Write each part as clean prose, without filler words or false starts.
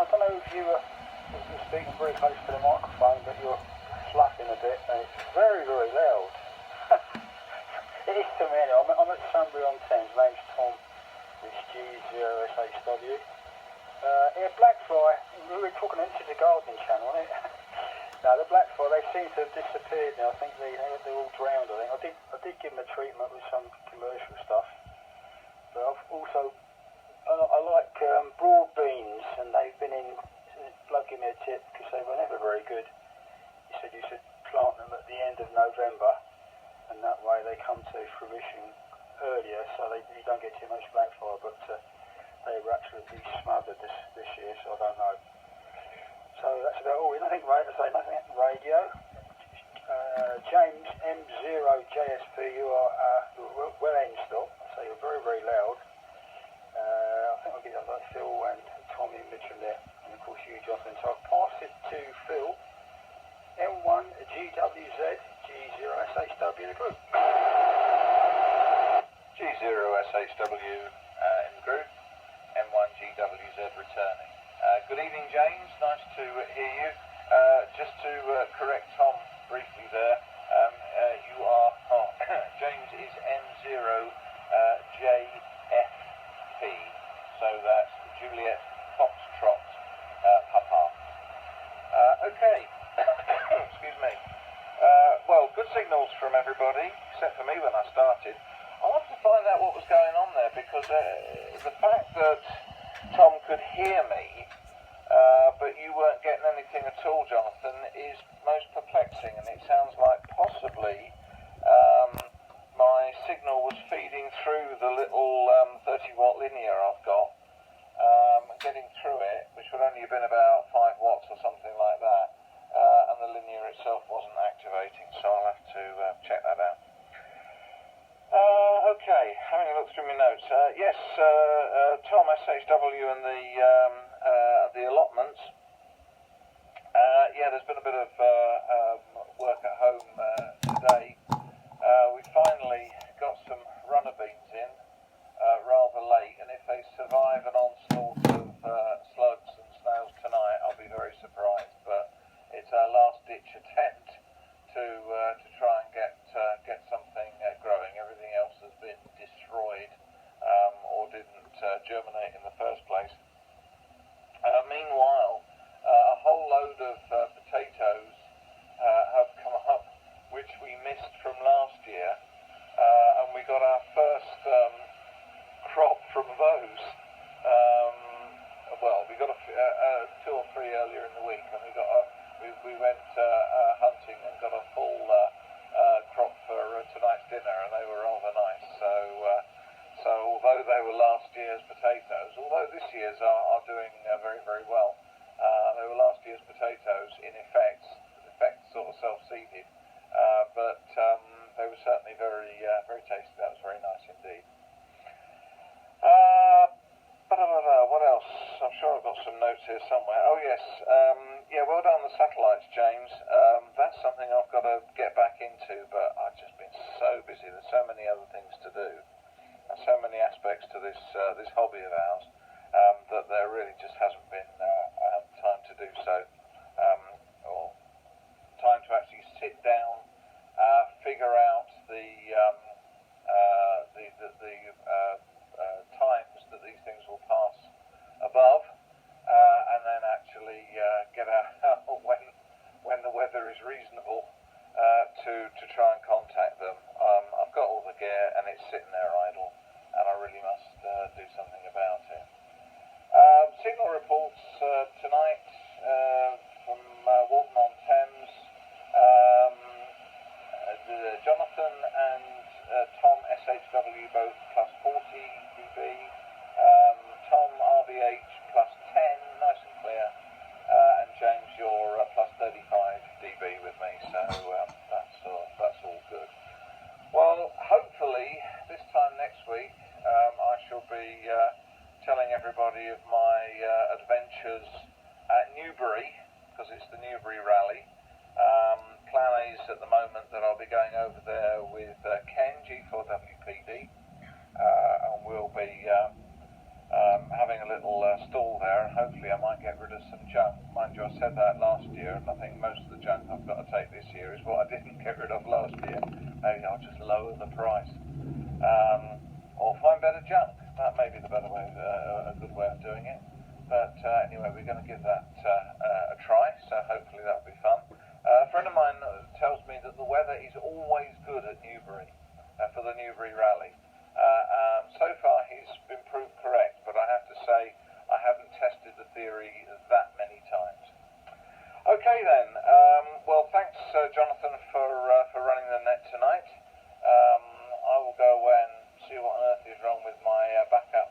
I don't know if you're speaking very close to the microphone, but you're fluffing a bit, and it's very, very loud. It is to me anyway. I'm at Sunday on Thames. My name's Tom. It's G0SHW. Yeah, blackfly. We were talking into the gardening channel, wasn't it? No, the blackfly, they seem to have disappeared now. I think they're all drowned, I think. I did give them a treatment with some commercial stuff. But I've also, I like broad beans, and they've been in, bloke gave me a tip, because they were never very good. He said you should plant them at the end of November, and that way they come to fruition earlier, so you don't get too much blackfly, but they were absolutely smothered this year, so I don't know. So that's about all. Nothing radio. James M0JSP, you are well in stock. So you're very, very loud. I think I'll get it like Phil and Tommy and Mitchell there, and of course you, Jonathan. So I'll pass it to Phil. M1 GWZ G0SHW in the group. G0SHW in the group. M1 GWZ returning. Good evening, James. Nice to hear you. Just to correct Tom briefly there, you are, James is M0JFP, so that's Juliet Foxtrot Papa. Okay, excuse me. Well, good signals from everybody, except for me when I started. I wanted to find out what was going on there, because the fact that Tom could hear me, but you weren't getting anything at all, Jonathan, is most perplexing, and it sounds like possibly my signal was feeding through the little 30-watt linear I've got, getting through it, which would only have been about 5 watts or something like that, and the linear itself wasn't activating, so I'll have to check that out. Okay, having a look through my notes. Yes, Tom SHW and the allotments. Yeah, there's been a bit of work at home today. We finally got some runner beans in rather late, and if they survive an onslaught of slugs and snails tonight, I'll be very surprised. But it's our last-ditch attempt to try and get something growing. Everything else has been destroyed or didn't germinate in the first place. Meanwhile, a whole load of potatoes have come up, which we missed from last year, and we got our first crop from those. Well, we got 2 or 3 earlier in the week, and we went hunting and got a full crop for tonight's dinner, and they were rather nice. So although they were last year's potatoes, although this year's are doing very, very well, they were last year's potatoes in effect sort of self-seeded, but they were certainly very, very tasty. That was very nice indeed. What else? I'm sure I've got some notes here somewhere. Oh yes, yeah, well done on the satellites, James. That's something I've got to get back into, but I've just been so busy. There's so many other things to do, and so many aspects to this hobby of ours, that there really just hasn't been time to do so, or time to actually sit down, figure out the times that these things will pass above, and then actually get out when the weather is reasonable to try and contact them. I've got all the gear and it's sitting there idle, and I really must do something about it. Signal reports tonight from Walton-on-Thames. Jonathan and Tom SHW both plus 40 dB. Tom RVH plus 10, nice and clear. And James, you're plus 35 dB with me, so that's all good. Well, hopefully this time next week I shall be telling everybody of my adventures at Newbury, because it's the Newbury Rally. Plan is at the moment that I'll be going over there with Ken, G4WPD, and we'll be having a little stall there, and hopefully I might get rid of you, I said that last year, and I think most of the junk I've got to take this year is what I didn't get rid of last year. Maybe I'll just lower the price. Or find better junk. That may be the better way, a good way of doing it. But anyway, we're going to give that a try, so hopefully that'll be fun. A friend of mine tells me that the weather is always good at Newbury for the Newbury Rally. So far he's been proved correct, but I have to say I haven't tested the theory that many times. Okay then, well thanks Jonathan for running the net tonight. I will go away and see what on earth is wrong with my backup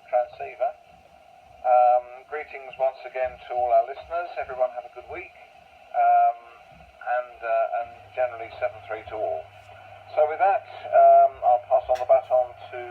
transceiver. Greetings once again to all our listeners. Everyone have a good week, and generally 7-3 to all. So with that, I'll pass on the baton to